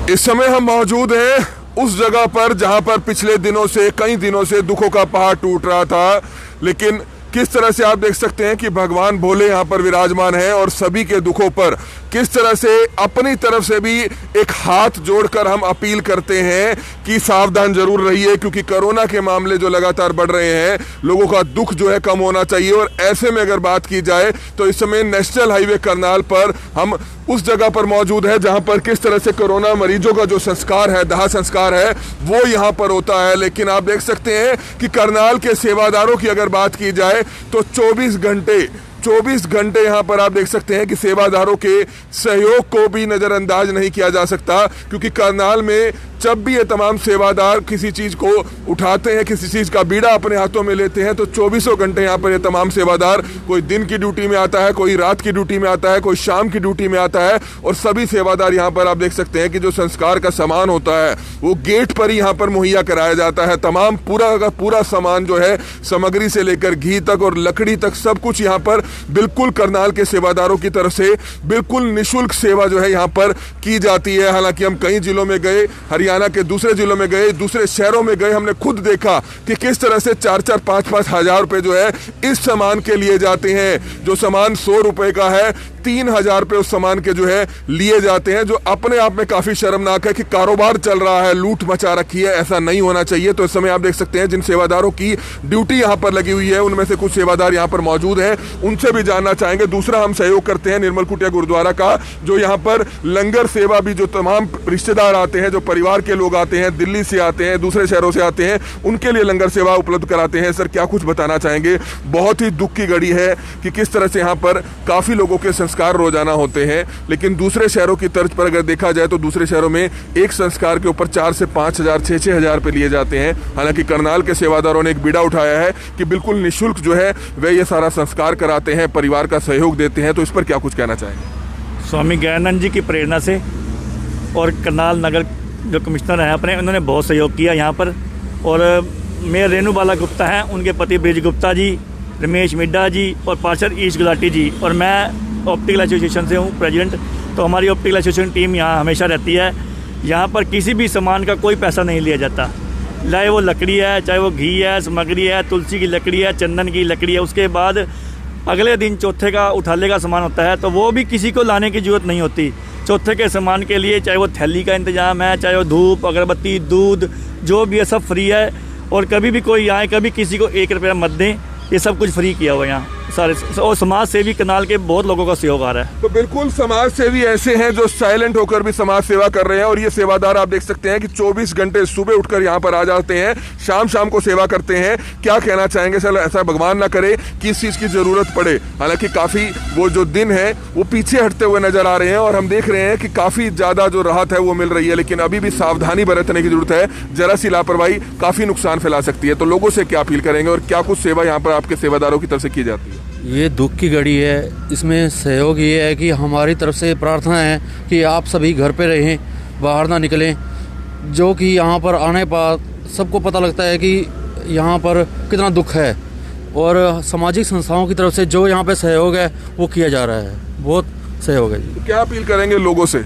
इस समय हम मौजूद हैं उस जगह पर जहां पर पिछले दिनों से कई दिनों से दुखों का पहाड़ टूट रहा था, लेकिन किस तरह से आप देख सकते हैं कि भगवान भोले यहाँ पर विराजमान है और सभी के दुखों पर किस तरह से अपनी तरफ से भी एक हाथ जोड़कर हम अपील करते हैं कि सावधान जरूर रहिए, क्योंकि कोरोना के मामले जो लगातार बढ़ रहे हैं, लोगों का दुख जो है कम होना चाहिए। और ऐसे में अगर बात की जाए तो इस समय नेशनल हाईवे करनाल पर हम उस जगह पर मौजूद है जहां पर किस तरह से कोरोना मरीजों का जो संस्कार है, दाह संस्कार है, वो यहां पर होता है। लेकिन आप देख सकते हैं कि करनाल के सेवादारों की अगर बात की जाए तो 24 घंटे यहां पर आप देख सकते हैं कि सेवादारों के सहयोग को भी नजरअंदाज नहीं किया जा सकता, क्योंकि करनाल में जब भी ये तमाम सेवादार किसी चीज को उठाते हैं, किसी चीज का बीड़ा अपने हाथों में लेते हैं, तो 24 घंटे यहाँ पर ये तमाम सेवादार, कोई दिन की ड्यूटी में आता है, कोई रात की ड्यूटी में आता है, कोई शाम की ड्यूटी में आता है, और सभी सेवादार यहाँ पर आप देख सकते हैं कि जो संस्कार का सामान होता है वो गेट पर ही यहाँ पर मुहैया कराया जाता है। तमाम पूरा का पूरा सामान जो है, सामग्री से लेकर घी तक और लकड़ी तक, सब कुछ यहाँ पर बिल्कुल करनाल के सेवादारों की तरफ से बिल्कुल निःशुल्क सेवा जो है यहाँ पर की जाती है। हालांकि हम कई जिलों में गए, हरियाणा के दूसरे जिलों में गए, दूसरे शहरों में गए, हमने खुद देखा कि किस तरह से 4-4, 5-5 हजार रुपए जो है इस सामान के लिए जाते हैं। जो सामान 100 रुपए का है, 3000 रुपए उस सामान के जो है लिए जाते हैं, जो अपने आप में काफी शर्मनाक है कि कारोबार चल रहा है, लूट मचा रखी है। ऐसा नहीं होना चाहिए। तो इस समय आप देख सकते हैं जिन सेवादारों की ड्यूटी यहाँ पर लगी हुई है, उनमें से कुछ सेवादार यहाँ पर मौजूद हैं, उनसे भी जानना चाहेंगे। दूसरा, हम सहयोग करते हैं निर्मल कुटिया गुरुद्वारा का, जो यहाँ पर लंगर सेवा भी, जो तमाम रिश्तेदार आते हैं, जो परिवार के लोग आते हैं, दिल्ली से आते हैं, दूसरे शहरों से आते हैं, उनके लिए लंगर सेवा उपलब्ध कराते हैं। सर, क्या कुछ बताना चाहेंगे? बहुत ही दुख की घड़ी है कि किस तरह से यहाँ पर काफी लोगों के संस्कार रोजाना होते हैं, लेकिन दूसरे शहरों की तर्ज पर अगर देखा जाए तो दूसरे शहरों में एक संस्कार के ऊपर 4 से 5 हजार, 6-6 हजार रुपए लिए जाते हैं। हालांकि करनाल के सेवादारों ने एक बीड़ा उठाया है कि बिल्कुल निःशुल्क जो है वे ये सारा संस्कार कराते हैं, परिवार का सहयोग देते हैं। तो इस पर क्या कुछ कहना चाहेंगे? स्वामी ज्ञानानंद जी की प्रेरणा से और करनाल नगर जो कमिश्नर हैं अपने, उन्होंने बहुत सहयोग किया यहाँ पर। और मेयर रेणु बाला गुप्ता हैं, उनके पति ब्रिज गुप्ता जी, रमेश मिड्डा जी और पार्षद ईश गुलाटी जी, और मैं ऑप्टिकल एसोसिएशन से हूँ प्रेसिडेंट। तो हमारी ऑप्टिकल एसोसिएशन टीम यहाँ हमेशा रहती है। यहाँ पर किसी भी सामान का कोई पैसा नहीं लिया जाता, चाहे वो लकड़ी है, चाहे वो घी है, सामग्री है, तुलसी की लकड़ी है, चंदन की लकड़ी है। उसके बाद अगले दिन चौथे का उठाले का सामान होता है, तो वो भी किसी को लाने की ज़रूरत नहीं होती। चौथे के सामान के लिए चाहे वो थैली का इंतजाम है, चाहे वो धूप, अगरबत्ती, दूध, जो भी है सब फ्री है। और कभी भी कोई आए, कभी किसी को 1 रुपया मत दें, ये सब कुछ फ्री किया हुआ है यहाँ सारे। और समाज सेवी करनाल के बहुत लोगों का सहयोग आ रहा है। तो बिल्कुल समाज सेवी ऐसे हैं जो साइलेंट होकर भी समाज सेवा कर रहे हैं, और ये सेवादार आप देख सकते हैं कि 24 घंटे सुबह उठकर यहाँ पर आ जाते हैं, शाम को सेवा करते हैं। क्या कहना चाहेंगे सर? ऐसा भगवान ना करे कि इस चीज की जरूरत पड़े। हालांकि काफी वो जो दिन है वो पीछे हटते हुए नजर आ रहे हैं, और हम देख रहे हैं कि काफी ज्यादा जो राहत है वो मिल रही है, लेकिन अभी भी सावधानी बरतने की जरूरत है। जरा सी लापरवाही काफी नुकसान फैला सकती है। तो लोगों से क्या अपील करेंगे और क्या कुछ सेवा यहाँ पर आपके सेवादारों की तरफ से की जाती है? ये दुख की घड़ी है, इसमें सहयोग ये है कि हमारी तरफ से प्रार्थना है कि आप सभी घर पे रहें, बाहर ना निकलें। जो कि यहाँ पर आने पर सबको पता लगता है कि यहाँ पर कितना दुख है, और सामाजिक संस्थाओं की तरफ से जो यहाँ पे सहयोग है वो किया जा रहा है, बहुत सहयोग है। तो क्या अपील करेंगे लोगों से?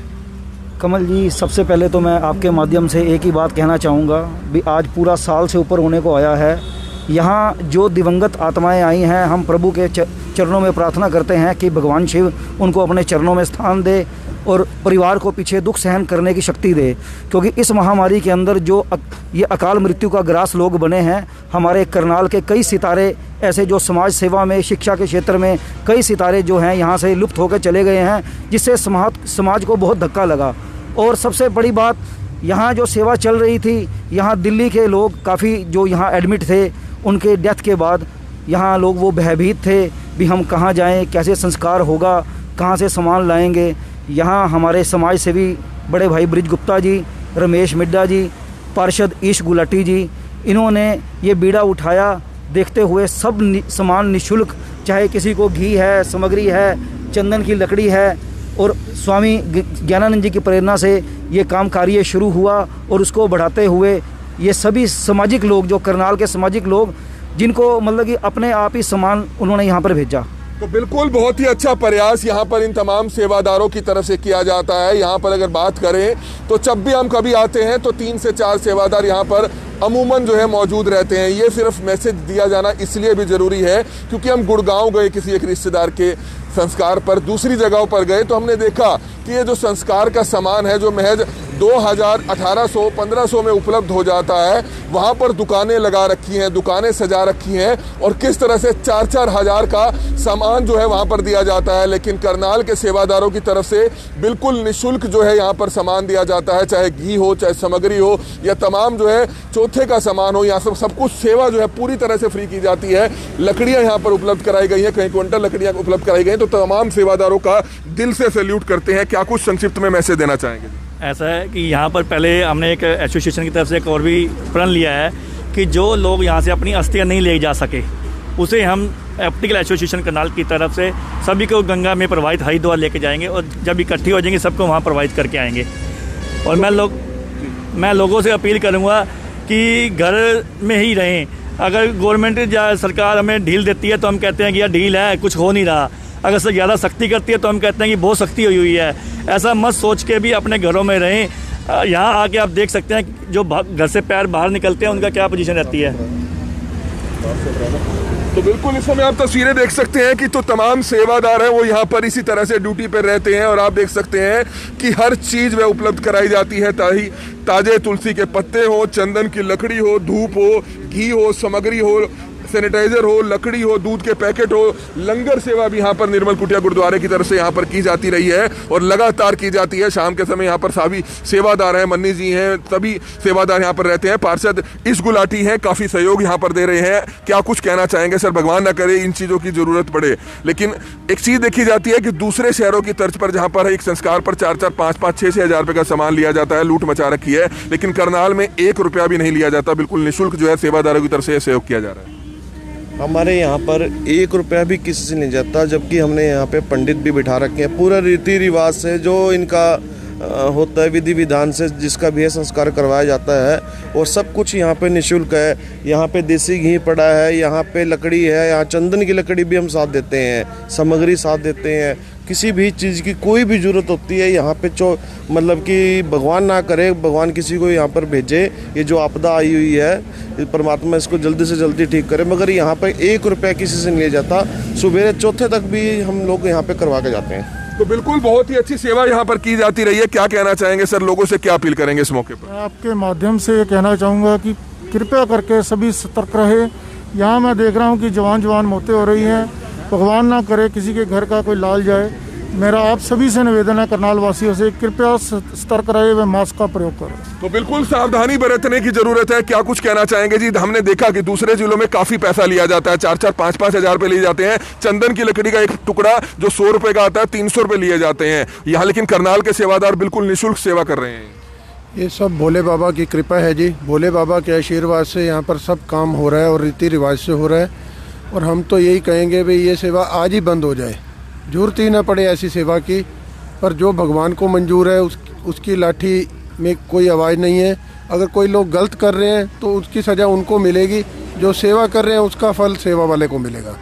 कमल जी, सबसे पहले तो मैं आपके माध्यम से एक ही बात कहना चाहूँगा भी आज पूरा साल से ऊपर होने को आया है। यहाँ जो दिवंगत आत्माएं आई हैं, हम प्रभु के चरणों में प्रार्थना करते हैं कि भगवान शिव उनको अपने चरणों में स्थान दे और परिवार को पीछे दुख सहन करने की शक्ति दे। क्योंकि इस महामारी के अंदर जो ये अकाल मृत्यु का ग्रास लोग बने हैं, हमारे करनाल के कई सितारे ऐसे जो समाज सेवा में, शिक्षा के क्षेत्र में कई सितारे जो हैं यहाँ से लुप्त होकर चले गए हैं, जिससे समाज को बहुत धक्का लगा। और सबसे बड़ी बात, यहाँ जो सेवा चल रही थी, यहाँ दिल्ली के लोग काफ़ी जो यहाँ एडमिट थे, उनके डेथ के बाद यहाँ लोग वो भयभीत थे भी हम कहाँ जाएं, कैसे संस्कार होगा, कहाँ से सामान लाएंगे। यहाँ हमारे समाज सेवी बड़े भाई ब्रिज गुप्ता जी, रमेश मिड्डा जी, पार्षद ईश गुलाटी जी, इन्होंने ये बीड़ा उठाया, देखते हुए सब सामान निःशुल्क, चाहे किसी को घी है, सामग्री है, चंदन की लकड़ी है, और स्वामी ज्ञानानंद जी की प्रेरणा से ये काम कार्य शुरू हुआ। और उसको बढ़ाते हुए ये सभी सामाजिक लोग, जो करनाल के सामाजिक लोग, जिनको मतलब कि अपने आप ही सामान उन्होंने यहाँ पर भेजा। तो बिल्कुल बहुत ही अच्छा प्रयास यहाँ पर इन तमाम सेवादारों की तरफ से किया जाता है। यहाँ पर अगर बात करें तो जब भी हम कभी आते हैं तो 3 से 4 सेवादार यहाँ पर अमूमन जो है मौजूद रहते हैं। ये सिर्फ मैसेज दिया जाना इसलिए भी ज़रूरी है क्योंकि हम गुड़गांव गए किसी एक रिश्तेदार के संस्कार पर, दूसरी जगहों पर गए तो हमने देखा कि ये जो संस्कार का सामान है जो महज 2000, 1800, 1500 में उपलब्ध हो जाता है, वहाँ पर दुकानें लगा रखी हैं, दुकानें सजा रखी हैं और किस तरह से 4-4 हज़ार का सामान जो है वहाँ पर दिया जाता है। लेकिन करनाल के सेवादारों की तरफ से बिल्कुल निःशुल्क जो है यहाँ पर सामान दिया जाता है, चाहे घी हो, चाहे सामग्री हो या तमाम जो है चौथे का सामान हो, यहाँ सब कुछ सेवा जो है पूरी तरह से फ्री की जाती है। लकड़ियाँ यहाँ पर उपलब्ध कराई गई हैं, कहीं क्विंटल लकड़ियाँ उपलब्ध कराई गई हैं, तो तमाम सेवादारों का दिल से सैल्यूट करते हैं। क्या कुछ संक्षिप्त में मैसेज देना चाहेंगे? ऐसा है कि यहाँ पर पहले हमने एक एसोसिएशन की तरफ से एक और भी प्रण लिया है कि जो लोग यहाँ से अपनी अस्थियाँ नहीं ले जा सके उसे हम ऑप्टिकल एसोसिएशन करनाल की तरफ से सभी को गंगा में प्रवाहित हरिद्वार लेके जाएंगे और जब इकट्ठी हो जाएंगे सबको वहाँ प्रवाहित करके आएंगे। और मैं लोगों से अपील करूँगा कि घर में ही रहें। अगर गवर्नमेंट या सरकार हमें ढील देती है तो हम कहते हैं कि यार ढील है, कुछ हो नहीं रहा। अगर से ज़्यादा सख्ती करती है तो हम कहते हैं कि बहुत सख्ती हुई हुई है। ऐसा मत सोच के भी अपने घरों में रहें। यहाँ आके आप देख सकते हैं जो घर से पैर बाहर निकलते हैं उनका क्या पोजीशन रहती है। तो बिल्कुल इस समय आप तस्वीरें देख सकते हैं कि तो तमाम सेवादार हैं वो यहाँ पर इसी तरह से ड्यूटी पर रहते हैं और आप देख सकते हैं कि हर चीज़ वह उपलब्ध कराई जाती है, ताजे तुलसी के पत्ते हो, चंदन की लकड़ी हो, धूप हो, घी हो, सामग्री हो, सैनिटाइजर हो, लकड़ी हो, दूध के पैकेट हो। लंगर सेवा भी यहाँ पर निर्मल कुटिया गुरुद्वारे की तरफ से यहाँ पर की जाती रही है और लगातार की जाती है। शाम के समय यहाँ पर सभी सेवादार हैं, मन्नी जी हैं, सभी सेवादार यहाँ पर रहते हैं। पार्षद इस गुलाटी हैं, काफ़ी सहयोग यहाँ पर दे रहे हैं। क्या कुछ कहना चाहेंगे सर? भगवान ना करे इन चीज़ों की ज़रूरत पड़े, लेकिन एक चीज़ देखी जाती है कि दूसरे शहरों की तर्ज पर जहाँ पर एक संस्कार पर 4-4, 5-5, 6-6 हज़ार रुपये का सामान लिया जाता है, लूट मचा रखी है, लेकिन करनाल में 1 रुपया भी नहीं लिया जाता। बिल्कुल निःशुल्क जो है सेवादारों की तरफ से सहयोग किया जा रहा है। हमारे यहाँ पर 1 रुपया भी किसी से नहीं जाता, जबकि हमने यहाँ पे पंडित भी बिठा रखे हैं। पूरा रीति रिवाज से जो इनका होता है, विधि विधान से जिसका भी है संस्कार करवाया जाता है और सब कुछ यहाँ पे निःशुल्क है। यहाँ पे देसी घी पड़ा है, यहाँ पे लकड़ी है, यहाँ चंदन की लकड़ी भी हम साथ देते हैं, सामग्री साथ देते हैं। किसी भी चीज़ की कोई भी ज़रूरत होती है यहाँ पे मतलब कि भगवान ना करे, भगवान किसी को यहाँ पर भेजे, ये जो आपदा आई हुई है परमात्मा इसको जल्दी से जल्दी ठीक करे, मगर यहाँ पे 1 रुपया किसी से नहीं लिया जाता। सुबह चौथे तक भी हम लोग यहाँ पे करवा के जाते हैं। तो बिल्कुल बहुत ही अच्छी सेवा यहाँ पर की जाती रही है। क्या कहना चाहेंगे सर? लोगों से क्या अपील करेंगे इस मौके पर? मैं आपके माध्यम से ये कहना चाहूँगा कि कृपया करके सभी सतर्क रहे। यहाँ मैं देख रहा हूँ कि जवान मौतें हो रही हैं। भगवान ना करे किसी के घर का कोई लाल जाए। मेरा आप सभी से निवेदन है, करनाल वासियों से, कृपया सतर्क रहे व मास्क का प्रयोग करें। तो बिल्कुल सावधानी बरतने की जरूरत है। क्या कुछ कहना चाहेंगे जी? हमने देखा कि दूसरे जिलों में काफी पैसा लिया जाता है, 4-4, 5-5 हज़ार रुपए लिए जाते हैं। चंदन की लकड़ी का एक टुकड़ा जो 100 रुपए का आता है 300 रुपए लिए जाते हैं यहाँ, लेकिन करनाल के सेवादार बिल्कुल निःशुल्क सेवा कर रहे हैं। ये सब भोले बाबा की कृपा है जी। भोले बाबा के आशीर्वाद से यहाँ पर सब काम हो रहा है और रीति रिवाज से हो रहा है। और हम तो यही कहेंगे भाई ये सेवा आज ही बंद हो जाए, जरूरत ही ना पड़े ऐसी सेवा की। पर जो भगवान को मंजूर है उसकी लाठी में कोई आवाज़ नहीं है। अगर कोई लोग गलत कर रहे हैं तो उसकी सज़ा उनको मिलेगी, जो सेवा कर रहे हैं उसका फल सेवा वाले को मिलेगा।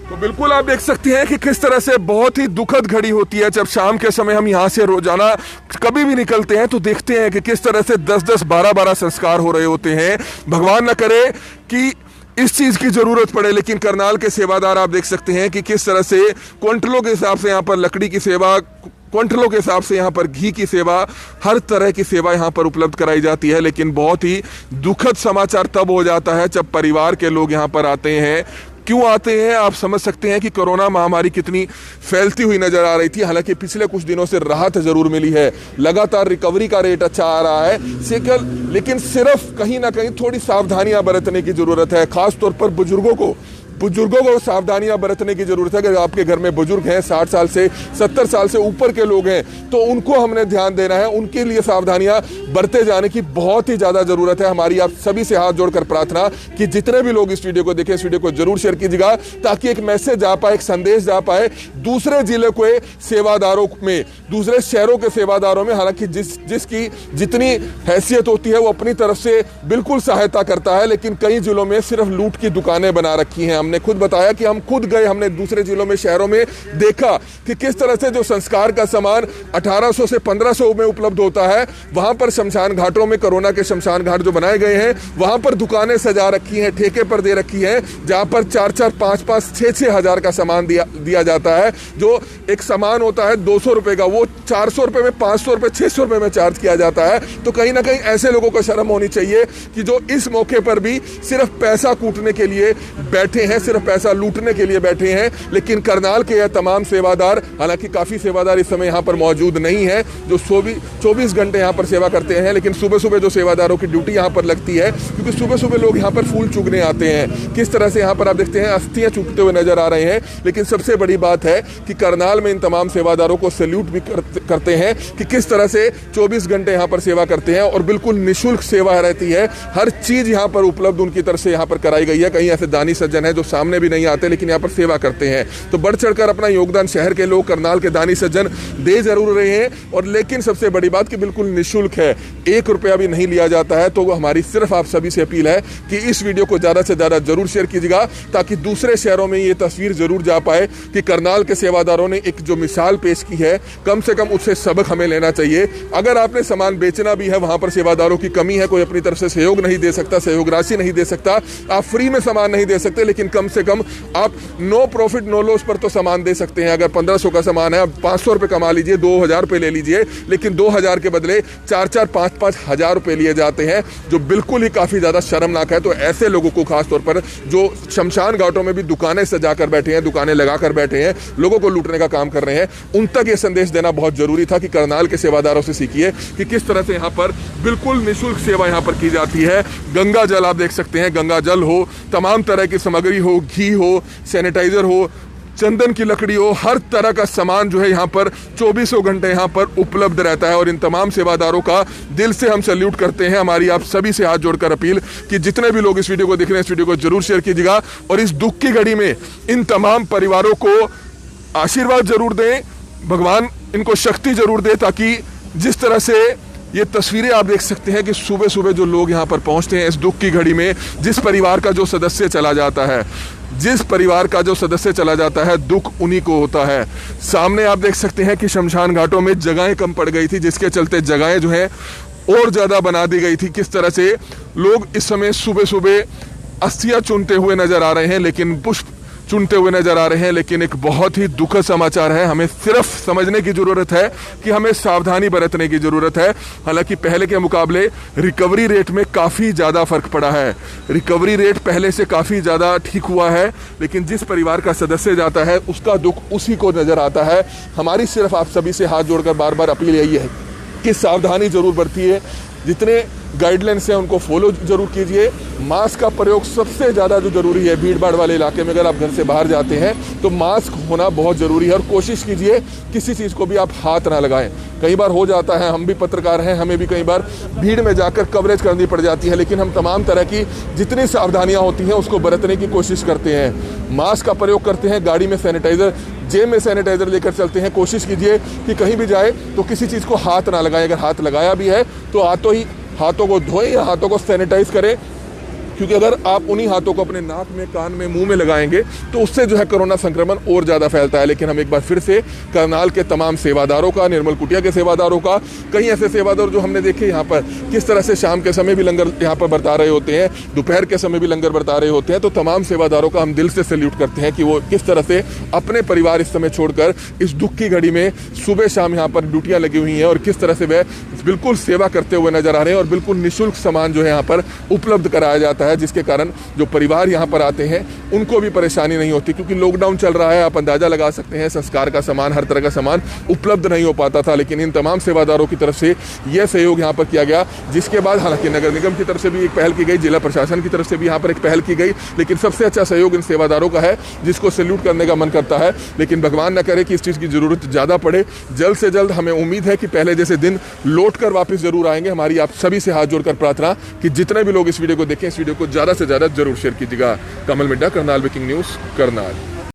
तो बिल्कुल आप देख सकते हैं कि किस तरह से बहुत ही दुखद घड़ी होती है जब शाम के समय हम यहाँ से रोजाना कभी भी निकलते हैं तो देखते हैं कि किस तरह से 10-10, 12-12 संस्कार हो रहे होते हैं। भगवान न करे कि इस चीज़ की ज़रूरत पड़े, लेकिन करनाल के सेवादार आप देख सकते हैं कि किस तरह से क्विंटलों के हिसाब से यहाँ पर लकड़ी की सेवा, क्विंटलों के हिसाब से यहाँ पर घी की सेवा, हर तरह की सेवा यहाँ पर उपलब्ध कराई जाती है। लेकिन बहुत ही दुखद समाचार तब हो जाता है जब परिवार के लोग यहाँ पर आते हैं। क्यों आते हैं आप समझ सकते हैं कि कोरोना महामारी कितनी फैलती हुई नजर आ रही थी। हालांकि पिछले कुछ दिनों से राहत जरूर मिली है, लगातार रिकवरी का रेट अच्छा आ रहा है, लेकिन सिर्फ कहीं ना कहीं थोड़ी सावधानियां बरतने की जरूरत है। खास तौर पर बुजुर्गों को सावधानियां बरतने की जरूरत है। अगर आपके घर में बुजुर्ग हैं, 60 साल से 70 साल से ऊपर के लोग हैं, तो उनको हमने ध्यान देना है, उनके लिए सावधानियां बरते जाने की बहुत ही ज्यादा जरूरत है। हमारी आप सभी से हाथ जोड़कर प्रार्थना कि जितने भी लोग इस वीडियो को देखें, इस वीडियो को जरूर शेयर कीजिएगा ताकि एक मैसेज जा पाए, एक संदेश जा पाए दूसरे जिले के सेवादारों में, दूसरे शहरों के सेवादारों में। हालांकि जिसकी जितनी हैसियत होती है वो अपनी तरफ से बिल्कुल सहायता करता है, लेकिन कई जिलों में सिर्फ लूट की दुकानें बना रखी हैं। हमने खुद बताया कि हम खुद गए, हमने दूसरे जिलों में, शहरों में देखा कि किस तरह से जो संस्कार का सामान 1800 से 1500 में उपलब्ध होता है, वहां पर शमशान घाटों में, कोरोना के शमशान घाट जो बनाए गए हैं, वहां पर दुकानें सजा रखी हैं, ठेके पर दे रखी हैं, जहां पर 4-4, 5-5, 6-6 हजार का सामान दिया जाता है। जो एक सामान होता है 200 रुपए का, वो 400 रुपए में, 500 रुपए, 600 रुपए में चार्ज किया जाता है। तो कहीं ना कहीं ऐसे लोगों को शर्म होनी चाहिए कि जो इस मौके पर भी सिर्फ पैसा कूटने के लिए बैठे हैं, सिर्फ पैसा लूटने के लिए बैठे हैं। लेकिन करनाल के यह तमाम सेवादार, हालांकि काफी सेवादार इस समय यहां पर मौजूद नहीं है जो 24 घंटे यहां पर सेवा करते हैं, लेकिन सुबह सुबह जो सेवादारों की ड्यूटी यहां पर लगती है, क्योंकि सुबह सुबह लोग यहां पर फूल चूगने आते हैं। किस तरह से यहां पर आप देखते हैं अस्थियां चूकते हुए नजर आ रहे हैं। लेकिन सबसे बड़ी बात है कि करनाल में इन तमाम सेवादारों को सैल्यूट भी करते हैं कि किस तरह से 24 घंटे यहां पर सेवा करते हैं और बिल्कुल निःशुल्क सेवा रहती है। हर चीज यहां पर उपलब्ध उनकी तरफ से यहां पर कराई गई है। कहीं ऐसे दानी सज्जन है जो सामने भी नहीं आते लेकिन यहां पर सेवा करते हैं। तो बढ़ चढ़कर अपना योगदान शहर के लोग, करनाल के दानी सज्जन दे जरूर रहे हैं। और लेकिन सबसे बड़ी बात कि बिल्कुल निःशुल्क है, 1 रुपया भी नहीं लिया जाता है। तो हमारी सिर्फ आप सभी से अपील है कि इस वीडियो को ज्यादा से ज्यादा जरूर शेयर कीजिएगा, ताकि दूसरे शहरों में ये तस्वीर जरूर जा पाए कि करनाल के सेवादारों ने एक जो मिसाल पेश की है, कम से कम उससे सबक हमें लेना चाहिए। अगर आपने सामान बेचना भी है, वहां पर सेवादारों की कमी है, कोई अपनी तरफ से सहयोग नहीं दे सकता, सहयोग राशि नहीं दे सकता, आप फ्री में सामान नहीं दे सकते, लेकिन कम से कम आप नो प्रॉफिट नो लॉस पर तो सामान दे सकते हैं। अगर 1500 का सामान है, आप 500 रुपए कमा लीजिए, 2000 रुपए ले लीजिए, लेकिन 2000 के बदले 4-4, 5-5 हजार रुपए लिए जाते हैं, जो बिल्कुल ही काफी ज्यादा शर्मनाक है। तो ऐसे लोगों को खासतौर पर जो शमशान घाटों में भी दुकानें सजाकर बैठे हैं, दुकानें लगाकर बैठे हैं, लोगों को लूटने का काम कर रहे हैं, उन तक ये संदेश देना बहुत जरूरी था कि करनाल के सेवादारों से सीखिए कि किस तरह से यहाँ पर बिल्कुल निःशुल्क सेवा यहाँ पर की जाती है। गंगा जल आप देख सकते हैं, गंगा जल हो, तमाम तरह की सामग्री हो, घी हो, सैनिटाइजर हो, चंदन की लकड़ी हो, हर तरह का सामान जो है यहाँ पर 24 घंटे यहाँ पर उपलब्ध रहता है। और इन तमाम सेवादारों का दिल से हम सैल्यूट करते हैं। हमारी आप सभी से हाथ जोड़कर अपील कि जितने भी लोग इस वीडियो को देख रहे हैं, इस वीडियो को जरूर शेयर कीजिएगा और इस दुख की घड़ी में इन तमाम परिवारों को आशीर्वाद जरूर दें, भगवान इनको शक्ति जरूर दे, ताकि जिस तरह से ये तस्वीरें आप देख सकते हैं कि सुबह सुबह जो लोग यहाँ पर पहुंचते हैं इस दुख की घड़ी में, जिस परिवार का जो सदस्य चला जाता है, जिस परिवार का जो सदस्य चला जाता है, दुख उन्हीं को होता है। सामने आप देख सकते हैं कि शमशान घाटों में जगहें कम पड़ गई थी, जिसके चलते जगहें जो है और ज्यादा बना दी गई थी। किस तरह से लोग इस समय सुबह सुबह अस्थियां चुनते हुए नजर आ रहे हैं, लेकिन पुष्प चुनते हुए नजर आ रहे हैं। लेकिन एक बहुत ही दुखद समाचार है, हमें सिर्फ समझने की जरूरत है कि हमें सावधानी बरतने की जरूरत है। हालांकि पहले के मुकाबले रिकवरी रेट में काफी ज्यादा फर्क पड़ा है, रिकवरी रेट पहले से काफी ज्यादा ठीक हुआ है, लेकिन जिस परिवार का सदस्य जाता है उसका दुख उसी को नजर आता है। हमारी सिर्फ आप सभी से हाथ जोड़कर बार बार अपील यही है कि सावधानी जरूर बरतिए, जितने गाइडलाइंस हैं उनको फॉलो जरूर कीजिए। मास्क का प्रयोग सबसे ज़्यादा जो जरूरी है, भीड़ भाड़ वाले इलाके में अगर आप घर से बाहर जाते हैं तो मास्क होना बहुत ज़रूरी है। और कोशिश कीजिए किसी चीज़ को भी आप हाथ ना लगाएं। कई बार हो जाता है, हम भी पत्रकार हैं, हमें भी कई बार भीड़ में जाकर कवरेज करनी पड़ जाती है, लेकिन हम तमाम तरह की जितनी सावधानियाँ होती हैं उसको बरतने की कोशिश करते हैं। मास्क का प्रयोग करते हैं, गाड़ी में सैनिटाइज़र, जेब में सैनिटाइजर लेकर चलते हैं। कोशिश कीजिए कि कहीं भी जाए तो किसी चीज़ को हाथ ना लगाएं। अगर हाथ लगाया भी है तो हाथों को धोएं या हाथों को सैनिटाइज करें, क्योंकि अगर आप उन्हीं हाथों को अपने नाक में, कान में, मुंह में लगाएंगे तो उससे जो है कोरोना संक्रमण और ज़्यादा फैलता है। लेकिन हम एक बार फिर से करनाल के तमाम सेवादारों का, निर्मल कुटिया के सेवादारों का, कई ऐसे सेवादार जो हमने देखे यहाँ पर किस तरह से शाम के समय भी लंगर यहाँ पर बरता रहे होते हैं, दोपहर के समय भी लंगर बरता रहे होते हैं, तो तमाम सेवादारों का हम दिल से सैल्यूट करते हैं कि वो किस तरह से अपने परिवार इस समय छोड़कर इस दुख की घड़ी में सुबह शाम यहाँ पर ड्यूटियाँ लगी हुई हैं और किस तरह से वह बिल्कुल सेवा करते हुए नजर आ रहे हैं। और बिल्कुल निःशुल्क सामान जो है यहाँ पर उपलब्ध कराया जाता है, जिसके कारण जो परिवार यहाँ पर आते हैं उनको भी परेशानी नहीं होती, क्योंकि लॉकडाउन चल रहा है। आप अंदाजा लगा सकते हैं, संस्कार का सामान, हर तरह का सामान उपलब्ध नहीं हो पाता था, लेकिन इन तमाम सेवादारों की तरफ से यह सहयोग यहाँ पर किया गया। जिसके बाद हालांकि नगर निगम की तरफ से भी एक पहल की गई, जिला प्रशासन की तरफ से भी यहाँ पर एक पहल की गई, लेकिन सबसे अच्छा सहयोग इन सेवादारों का है, जिसको सैल्यूट करने का मन करता है। लेकिन भगवान न करे कि इस चीज़ की जरूरत ज़्यादा पड़े। जल्द से जल्द हमें उम्मीद है कि पहले जैसे दिन लौट कर वापस जरूर आएंगे। हमारी आप सभी से हाथ जोड़कर प्रार्थना कि जितने भी लोग इस वीडियो को देखें, इस वीडियो को ज़्यादा से ज़्यादा जरूर शेयर कीजिएगा। कमल मिड्डा, करनाल ब्रेकिंग न्यूज़, करनाल।